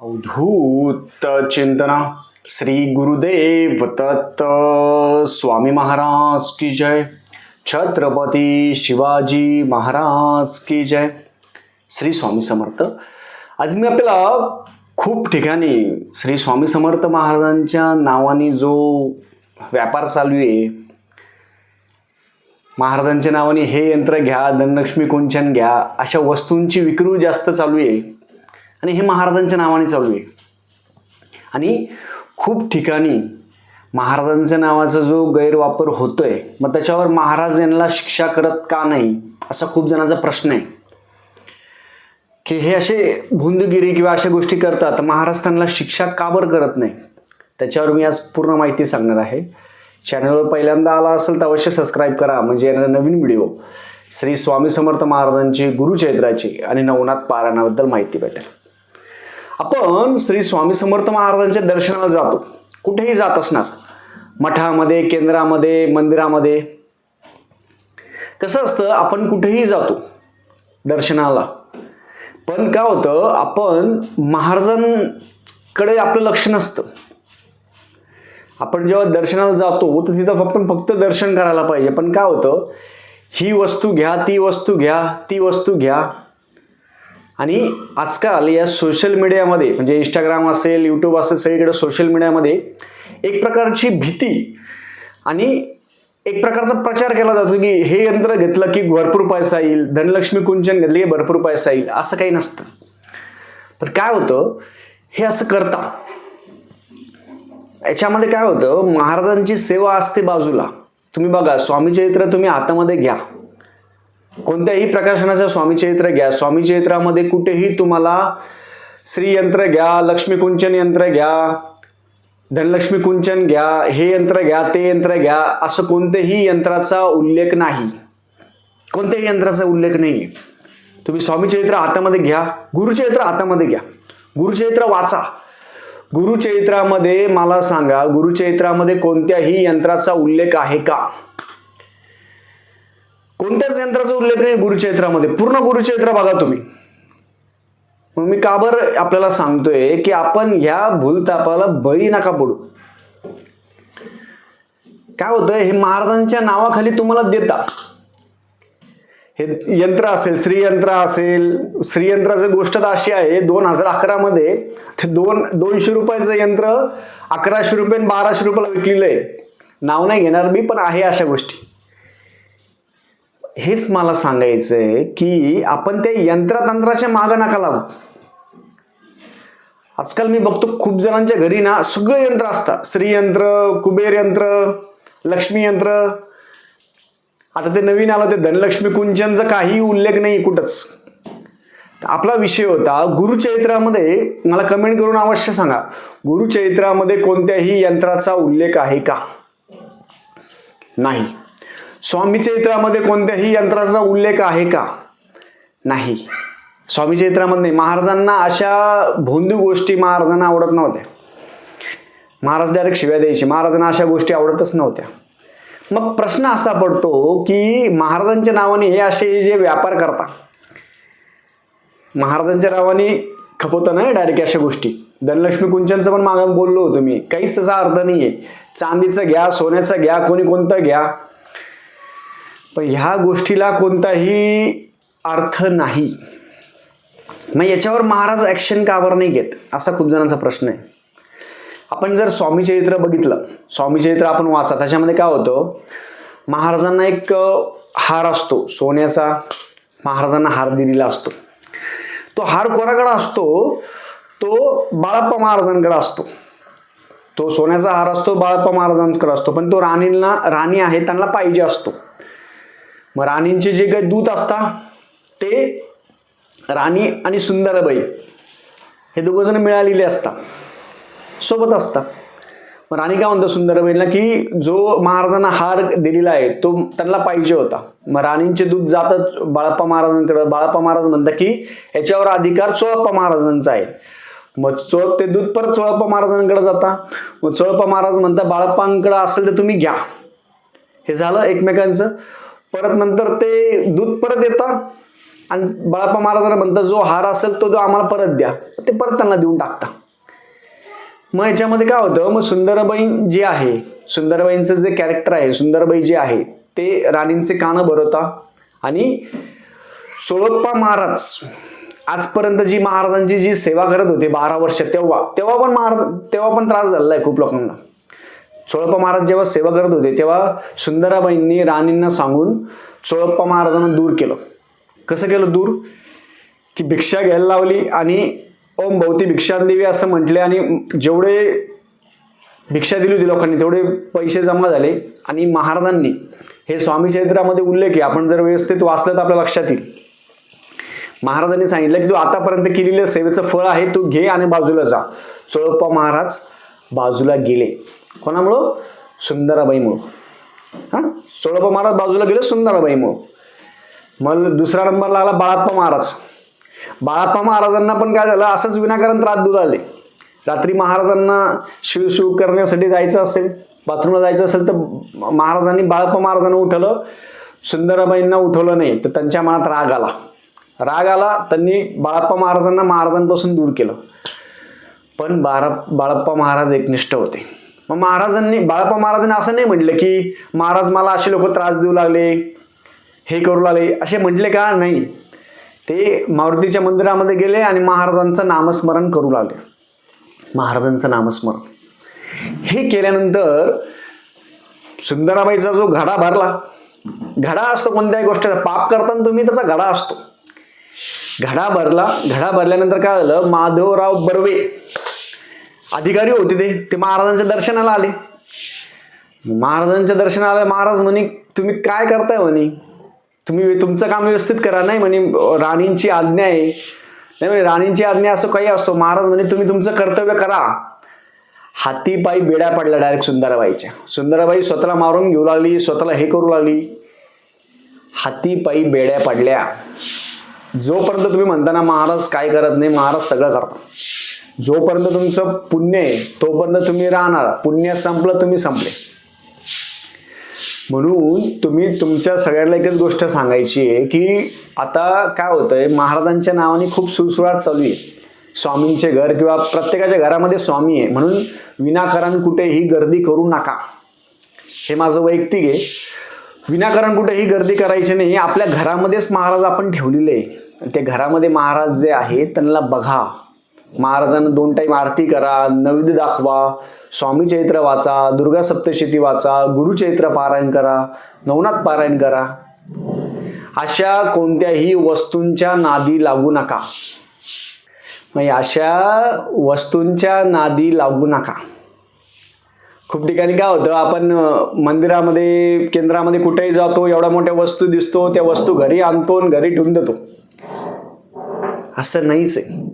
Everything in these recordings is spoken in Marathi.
अवधूत चिंतना श्री गुरुदेव दत्त स्वामी महाराज की जय. छत्रपती शिवाजी महाराज की जय. श्री स्वामी समर्थ. आज मी आपल्याला खूप ठिकाणी श्री स्वामी समर्थ महाराजांच्या नावाने जो व्यापार चालू आहे, महाराजांच्या नावाने हे यंत्र घ्या, धनलक्ष्मी कुंचन घ्या, अशा वस्तूंची विक्री जास्त चालू आहे आणि हे महाराजांच्या नावाने चालू आहे. आणि खूप ठिकाणी महाराजांच्या नावाचा जो गैरवापर होतोय, मग त्याच्यावर महाराज यांना शिक्षा करत का नाही, असा खूप जणांचा प्रश्न आहे की हे असे भुंदगिरी किंवा अशा गोष्टी करतात, महाराज त्यांना शिक्षा का बरं करत नाही. त्याच्यावर मी आज पूर्ण माहिती सांगणार आहे. चॅनलवर पहिल्यांदा आला असेल तर अवश्य सबस्क्राईब करा, म्हणजे येणारे नवीन व्हिडिओ श्री स्वामी समर्थ महाराजांची गुरुचरित्राची आणि नवनाथ पारायणाबद्दल माहिती भेटेल. आपण श्री स्वामी समर्थ महाराजांच्या दर्शनाला जातो, कुठेही जात असणार, मठामध्ये, केंद्रामध्ये, मंदिरामध्ये. कसं असतं, आपण कुठेही जातो दर्शनाला, पण काय होतं, आपण महाराजांकडे आपलं लक्ष नसतं. आपण जेव्हा दर्शनाला जातो तर तिथं आपण फक्त दर्शन करायला पाहिजे, पण काय होतं, ही वस्तू घ्या, ती वस्तू घ्या, ती वस्तू घ्या. आणि आजकाल या सोशल मीडियामध्ये, म्हणजे इंस्टाग्राम असेल, यूट्यूब असेल, सगळीकडे सोशल मीडियामध्ये एक प्रकारची भीती आणि एक प्रकारचा प्रचार केला जातो की हे यंत्र घेतलं की भरपूर पैसा येईल, धनलक्ष्मी कुंचन घेतलं की भरपूर पैसा येईल. असं काही नसतं. पण काय होतं, हे असं करता, याच्यामध्ये काय होतं, महाराजांची सेवा असते बाजूला. तुम्ही बघा, स्वामी चरित्र तुम्ही हातामध्ये घ्या, कोणत्याही प्रकाशनाचं स्वामी चरित्र घ्या, स्वामी चरित्रामध्ये कुठेही तुम्हाला श्री यंत्र घ्या, लक्ष्मी कुंचन यंत्र घ्या, धनलक्ष्मी कुंचन घ्या, हे यंत्र घ्या, ते यंत्र घ्या, असं कोणत्याही यंत्राचा उल्लेख नाही. कोणत्याही यंत्राचा उल्लेख नाही. तुम्ही स्वामी चरित्र हातामध्ये घ्या, गुरुचरित्र हातामध्ये घ्या, गुरुचरित्र वाचा. गुरुचरित्रामध्ये मला सांगा, गुरुचरित्रामध्ये कोणत्याही यंत्राचा उल्लेख आहे का? कोणत्याच यंत्राचा उल्लेख नाही गुरुचरित्रामध्ये. पूर्ण गुरुचरित्र बघा तुम्ही. मग मी का बरं आपल्याला सांगतोय की आपण ह्या भूलतापाला बळी नका पडू. काय होतं, हे महाराजांच्या नावाखाली तुम्हाला देता. हे यंत्र असेल, श्रीयंत्र असेल, श्रीयंत्राची गोष्ट तर अशी आहे, 2011 मध्ये ते 200 रुपयाचं यंत्र 1100 रुपये 1200 रुपयाला विकलेलं आहे. नाव नाही घेणार मी, पण आहे अशा गोष्टी. हेच मला सांगायचंय की आपण त्या यंत्रतंत्राच्या मागं नका लागू. आजकाल मी बघतो खूप जणांच्या घरी ना सगळे यंत्र असतात, श्रीयंत्र, कुबेर यंत्र, लक्ष्मी यंत्र. आता ते नवीन आलं, ते धनलक्ष्मी कुंचनचा काही उल्लेख नाही कुठंच. आपला विषय होता गुरुचरित्रामध्ये. मला कमेंट करून अवश्य सांगा, गुरुचरित्रामध्ये कोणत्याही यंत्राचा उल्लेख आहे का? नाही. स्वामी चरित्रामध्ये कोणत्याही यंत्राचा उल्लेख आहे का? नाही. स्वामी चरित्रामध्ये महाराजांना अशा भोंदू गोष्टी महाराजांना आवडत नव्हत्या. महाराज डायरेक्ट शिव्या द्यायचे, महाराजांना अशा गोष्टी आवडतच नव्हत्या. मग प्रश्न असा पडतो की महाराजांच्या नावाने हे असे जे व्यापार करता, महाराजांच्या नावाने खपवता नाही डायरेक्ट अशा गोष्टी. धनलक्ष्मी कुंचनचं पण मागं बोललो होतो मी, काहीच त्याचा अर्थ नाहीये. चांदीचं घ्या, सोन्याचं घ्या, कोणी कोणतं घ्या, पण ह्या गोष्टीला कोणताही अर्थ नाही. मग याच्यावर महाराज ऍक्शन का बरं नाही घेत, असा खूप जणांचा प्रश्न आहे. आपण जर स्वामी चरित्र बघितलं, स्वामी चरित्र आपण वाचा, त्याच्यामध्ये काय होतं, महाराजांना एक हार असतो सोन्याचा, महाराजांना हार दिलेला असतो. तो हार कोणाकडे असतो? तो बाळाप्पा महाराजांकडे असतो. तो सोन्याचा हार असतो, बाळाप्पा महाराजांकडे असतो, पण तो राणी आहे त्यांना पाहिजे असतो. मग राणींचे जे काही दूत असतात ते राणी आणि सुंदरबाई हे दोघं जण मिळालेले असतात, सोबत असतात. मग राणी काय म्हणतो सुंदरबाईला की जो महाराजांना हार दिलेला आहे तो त्यांना पाहिजे होता. मग राणींचे दूत जातात बाळाप्पा महाराजांकडे. बाळाप्पा महाराज म्हणतात की याच्यावर अधिकार चोळप्पा महाराजांचा आहे. मग ते दूत परत चोळप्पा महाराजांकडे जाता. मग चोळप्पा महाराज म्हणतात बाळाप्पांकडे असेल तर तुम्ही घ्या. हे झालं एकमेकांचं. परत नंतर ते दूत परत येतात आणि बाळाप्पा महाराजांना म्हणतात जो हार असेल तो आम्हाला परत द्या, ते परत त्यांना देऊन टाकता. मग याच्यामध्ये काय होतं, मग सुंदराबाई जी आहे, सुंदराबाईंचं जे कॅरेक्टर आहे, सुंदराबाई जे आहे ते राणींचे कानं भरवता. आणि सोळप्पा महाराज आजपर्यंत जी महाराजांची जी सेवा करत होते 12 वर्ष, तेव्हा पण त्रास झालेला आहे खूप लोकांना. सोळप्पा महाराज जेव्हा सेवा करत होते तेव्हा सुंदराबाईंनी राणींना सांगून सोळप्पा महाराजांना दूर केलं. कसं केलं दूर, की भिक्षा घ्यायला लावली आणि ओम भवती भिक्षां देवी असं म्हटले, आणि जेवढे भिक्षा दिली होती लोकांनी तेवढे पैसे जमा झाले. आणि महाराजांनी हे स्वामी चरित्रामध्ये उल्लेख आहे, आपण जर व्यवस्थित वाचलं तर आपल्या लक्षात येईल. महाराजांनी सांगितलं की तू आतापर्यंत केलेल्या सेवेचं फळ आहे, तू घे आणि बाजूला जा. सोळप्पा महाराज बाजूला गेले. कोणामुळं? सुंदराबाईमुळं. हां, सोळप्पा महाराज बाजूला गेले सुंदराबाईमुळं. मग दुसरा नंबर लागला बाळाप्पा महाराज. बाळाप्पा महाराजांना पण काय झालं, असंच विनाकारण त्रास देऊ लागले. रात्री महाराजांना शिव करण्यासाठी जायचं असेल, बाथरूमला जायचं असेल तर बाळाप्पा महाराजांना उठवलं, सुंदराबाईंना उठवलं नाही. तर त्यांच्या मनात राग आला. त्यांनी बाळाप्पा महाराजांना महाराजांपासून दूर केलं. पण बाळाप्पा महाराज एकनिष्ठ होते. मग बाळाप्पा महाराजांनी असं नाही म्हटलं की महाराज मला असे लोक त्रास देऊ लागले, हे करू लागले, असे म्हटले का? नाही. ते मारुतीच्या मंदिरामध्ये गेले आणि महाराजांचं नामस्मरण करू लागले. महाराजांचं नामस्मरण हे केल्यानंतर सुंदराबाईचा जो घडा भरला, घडा असतो कोणत्याही गोष्टीचा, पाप करताना तुम्ही त्याचा घडा असतो, घडा भरल्यानंतर काय झालं, माधवराव बर्वे अधिकारी होते, ते महाराजांच्या दर्शनाला आले. महाराज म्हणे तुम्ही काय करताय म्हणे, तुम्ही तुमचं काम व्यवस्थित करा. नाही म्हणे राणींची आज्ञा आहे. नाही म्हणे राणींची आज्ञा असं काही असतो. महाराज म्हणे तुम्ही तुमचं कर्तव्य करा. हातीपायी बेड्या पडल्या डायरेक्ट सुंदराबाईच्या. सुंदराबाई स्वतःला मारून घेऊ लागली, स्वतःला हे करू लागली. हातीपायी बेड्या पडल्या. जोपर्यंत तुम्ही म्हणता ना महाराज काय करत नाही, महाराज सगळं करतात. जोपर्यंत तुमचं पुण्य आहे तोपर्यंत तुम्ही राहणार. पुण्य संपलं, तुम्ही संपले. म्हणून तुम्ही तुमच्या सगळ्यांना एकच गोष्ट सांगायची आहे की आता काय होतंय, महाराजांच्या नावाने खूप सुळसुळाट चालू आहे. स्वामींचे घर किंवा प्रत्येकाच्या घरामध्ये स्वामी आहे म्हणून विनाकारण कुठेही गर्दी करू नका. हे माझं वैयक्तिक आहे. विनाकारण कुठेही गर्दी करायची नाही. आपल्या घरामध्येच महाराज आपण ठेवलेले आहे. ते घरामध्ये महाराज जे आहे त्यांना बघा. महाराजांना 2 टाईम आरती करा, नैवेद्य दाखवा, स्वामी चैत्र वाचा, दुर्गा सप्तशती वाचा, गुरुचैत्र पारायण करा, नवनाथ पारायण करा. अशा कोणत्याही वस्तूंच्या नादी लागू नका. खूप ठिकाणी काय होतं, आपण मंदिरामध्ये केंद्रामध्ये कुठेही जातो, एवढ्या मोठ्या वस्तू दिसतो, त्या वस्तू घरी आणतो आणि घरी ठेवून देतो. असं नाहीच आहे.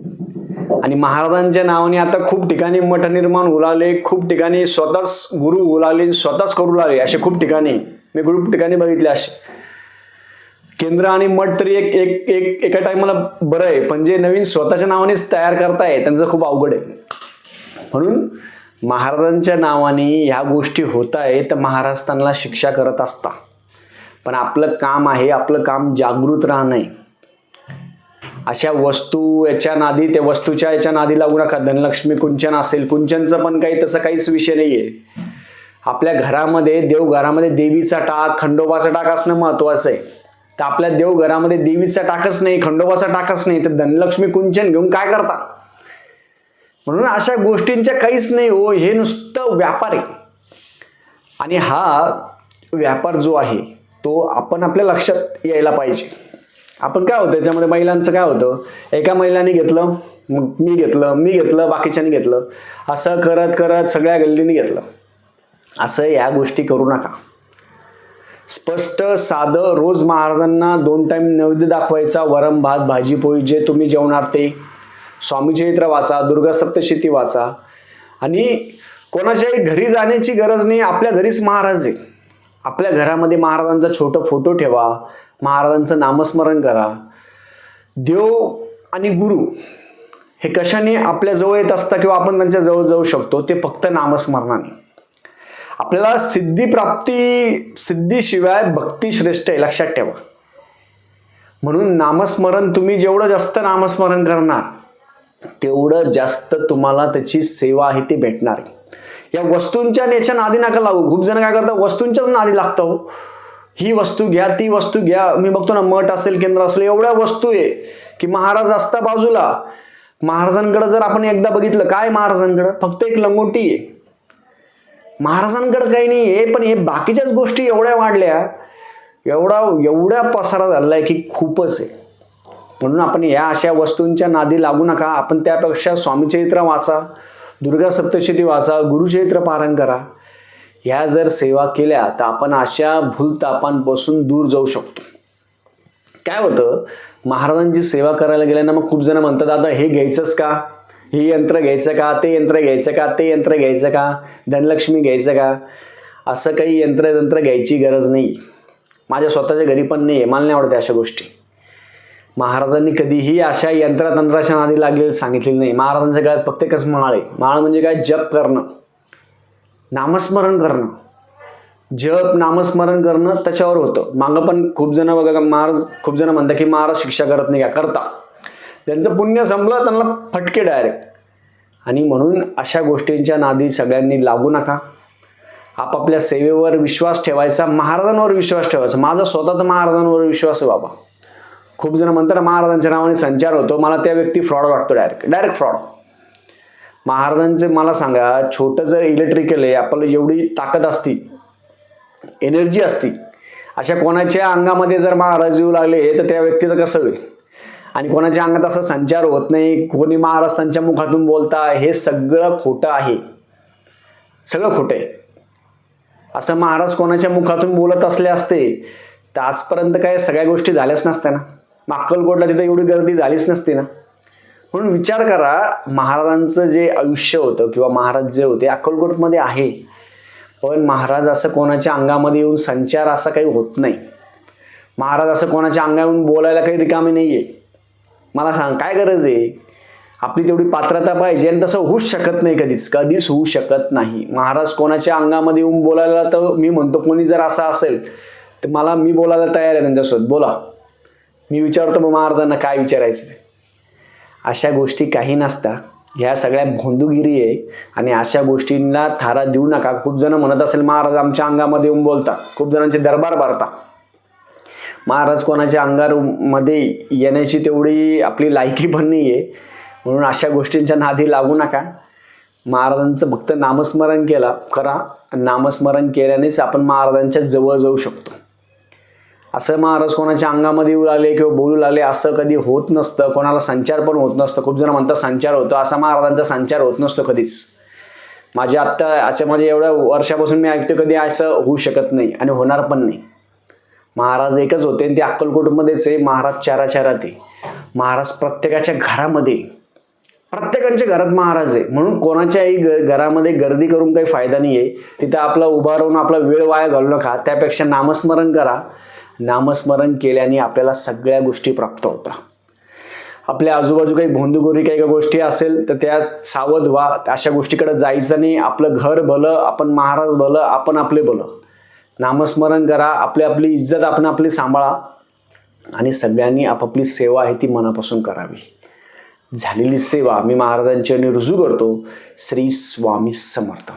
आणि महाराजांच्या नावाने आता खूप ठिकाणी मठ निर्माण होऊ लागले, खूप ठिकाणी स्वतःच गुरु होऊ लागले, स्वतःच करू लागले. असे खूप ठिकाणी मी खूप ठिकाणी बघितले. असे केंद्र आणि मठ तरी एका टायमाला बरं आहे, पण जे नवीन स्वतःच्या नावानेच तयार करताय त्यांचं खूप अवघड आहे. म्हणून महाराजांच्या नावाने ह्या गोष्टी होत आहे तर महाराज त्यांना शिक्षा करत असता. पण आपलं काम आहे, आपलं काम जागृत राहणं आहे. अशा वस्तू याच्या नादी, त्या वस्तूच्या याच्या नादी लागू नका. धनलक्ष्मी कुंचन असेल, कुंचनचं पण काही तसं काहीच विषय नाहीये. आपल्या घरामध्ये देवघरामध्ये देवीचा टाक, खंडोबाचा टाक असणं महत्वाचं आहे. तर आपल्या देवघरामध्ये देवीचा टाकच नाही, खंडोबाचा टाकच नाही, तर धनलक्ष्मी कुंचन घेऊन काय करता? म्हणून अशा गोष्टींच्या काहीच नाही हो. हे नुसतं व्यापार आहे. आणि हा व्यापार जो आहे तो आपण आपल्या लक्षात यायला पाहिजे. आपण काय होतं त्याच्यामध्ये, महिलांचं काय होतं, एका महिलाने घेतलं, मग मी घेतलं, बाकीच्यानी घेतलं, असं करत करत सगळ्या गल्लीने घेतलं. असं या गोष्टी करू नका. स्पष्ट साधं रोज महाराजांना 2 टाईम नैवेद्य दाखवायचा, वरम भात भाजी पोळी जे तुम्ही जेवणार ते, स्वामी चरित्र वाचा, दुर्गा सप्तशती वाचा. आणि कोणाच्याही घरी जाण्याची गरज नाही. आपल्या घरीच महाराज आहे. आपल्या घरामध्ये महाराजांचा छोटा फोटो ठेवा, महाराजांचं नामस्मरण करा. देव आणि गुरु हे कशाने आपल्या जवळ येत असतात किंवा आपण त्यांच्या जवळ जाऊ शकतो, ते फक्त नामस्मरणाने. आपल्याला सिद्धिशिवाय भक्ती श्रेष्ठ आहे, लक्षात ठेवा. म्हणून नामस्मरण तुम्ही जेवढं जास्त नामस्मरण करणार तेवढं जास्त तुम्हाला त्याची सेवा आहे ती भेटणार आहे. या वस्तूंच्या याच्या नादी नका लागू. खूप जण काय करतात, वस्तूंच्याच नादी लागतं हो. ही वस्तू घ्या, ती वस्तू घ्या. मी बघतो ना, मठ असेल, केंद्र असेल, एवढ्या वस्तू आहे की महाराज असता बाजूला. महाराजांकडे जर आपण एकदा बघितलं, काय महाराजांकडे फक्त एक लंगोटी आहे. महाराजांकडे काही नाही आहे, पण हे बाकीच्याच गोष्टी एवढ्या वाढल्या, एवढ्या पसारा झालाय की खूपच आहे. म्हणून आपण या अशा वस्तूंच्या नादी लागू नका. आपण त्यापेक्षा स्वामीचरित्र वाचा, दुर्गा सप्तशती वाचा, गुरुचरित्र पारायण करा. ह्या जर सेवा केल्या तर आपण अशा भूलतापांपासून दूर जाऊ शकतो. काय होतं, महाराजांची सेवा करायला गेल्यानं मग खूप जण म्हणतात, दादा हे घ्यायचंच का, हे यंत्र घ्यायचं का, ते यंत्र घ्यायचं का, ते यंत्र घ्यायचं का, धनलक्ष्मी घ्यायचं का. असं काही यंत्र घ्यायची गरज नाही. माझ्या स्वतःच्या घरी पण नाही आहे, मला नाही आवडते अशा गोष्टी. महाराजांनी कधीही अशा यंत्रतंत्राच्या नादी लागलेलं सांगितलेलं नाही. महाराजांच्या गळ्यात फक्त एकच माळ आहे. माळ म्हणजे काय, जप करणं, नामस्मरण करणं. जप नामस्मरण करणं त्याच्यावर होतं. मागं पण खूप जण बघा, महाराज खूप जण म्हणतात की महाराज शिक्षा करत नाही का, करता. त्यांचं पुण्य संपलं, त्यांना फटके डायरेक्ट. आणि म्हणून अशा गोष्टींच्या नादी सगळ्यांनी लागू नका. आपापल्या सेवेवर विश्वास ठेवायचा, महाराजांवर विश्वास ठेवायचा. माझा स्वतः तर महाराजांवर विश्वास आहे बाबा. खूप जण म्हणतात महाराजांच्या नावाने संचार होतो, मला त्या व्यक्ती फ्रॉड वाटतो. Direct fraud. महाराजांचे मला सांगा, छोटं जर इलेक्ट्रिकल आहे, आपल्याला एवढी ताकद असती, एनर्जी असती, अशा कोणाच्या अंगामध्ये जर महाराज येऊ लागले तर त्या व्यक्तीचं कसं होईल. आणि कोणाच्या अंगात असा संचार होत नाही, कोणी महाराज त्यांच्या मुखातून बोलता, हे सगळं खोटं आहे. सगळं खोटं आहे. असं महाराज कोणाच्या मुखातून बोलत असले असते तर आजपर्यंत काय सगळ्या गोष्टी झाल्याच नसत्या ना. अक्कलकोटला तिथे एवढी गर्दी झालीच नसती ना. म्हणून विचार करा, महाराजांचं जे आयुष्य होतं किंवा महाराज जे होते अक्कलकोटमध्ये आहे, पण महाराज असं कोणाच्या अंगामध्ये येऊन संचार असा काही होत नाही. महाराज असं कोणाच्या अंगावरून बोलायला काही रिकामी नाही आहे. मला सांग, काय गरज आहे. आपली तेवढी पात्रता पाहिजे, आणि तसं होऊच शकत नाही. कधीच होऊ शकत नाही. महाराज कोणाच्या अंगामध्ये येऊन बोलायला, तर मी म्हणतो कोणी जर असं असेल तर मी बोलायला तयार आहे त्यांच्यासोबत. बोला, मी विचारतो मग महाराजांना काय विचारायचं. अशा गोष्टी काही नसता. ह्या सगळ्या भोंदूगिरी आहे आणि अशा गोष्टींना थारा देऊ नका. खूप जण म्हणत असेल महाराज आमच्या अंगामध्ये येऊन बोलतात, खूप जणांचे दरबार भरता. महाराज कोणाच्या अंगामध्ये येण्याची तेवढी आपली लायकी पण नाही आहे. म्हणून अशा गोष्टींच्या नादी लागू नका. महाराजांचं फक्त नामस्मरण करा. नामस्मरण केल्यानेच आपण महाराजांच्या जवळ जाऊ शकतो. असं महाराज कोणाच्या अंगामध्ये येऊ लागले किंवा बोलू लागले असं कधी होत नसतं. कोणाला संचार पण होत नसतं. खूप जण म्हणतात संचार होतो, असा महाराजांचा संचार होत नसतो कधीच. माझ्या एवढ्या वर्षापासून मी ऐकतो, कधी असं होऊ शकत नाही आणि होणार पण नाही. महाराज एकच होते आणि ते अक्कलकोटमध्येच आहे. महाराज चाराचारात आहे. महाराज प्रत्येकाच्या घरामध्ये, प्रत्येकाच्या घरात महाराज आहे. म्हणून कोणाच्याही घरामध्ये गर्दी करून काही फायदा नाही आहे. तिथं आपला उभा राहून आपला वेळ वाया घालू नका. त्यापेक्षा नामस्मरण करा. नामस्मरण केल्याने आपल्याला सगळ्या गोष्टी प्राप्त होतात. आपल्या आजूबाजू काही भोंदूगोरी काही गोष्टी असेल तर त्या सावध व्हा. अशा गोष्टीकडे जायचं नाही. आपलं घर भलं, आपण महाराज भलं, आपण आपले भलं. नामस्मरण करा. आपली इज्जत आपण आपली सांभाळा आणि सगळ्यांनी आपापली सेवा आहे ती मनापासून करावी. झालेली सेवा मी महाराजांच्या रुजू करतो. श्री स्वामी समर्थ.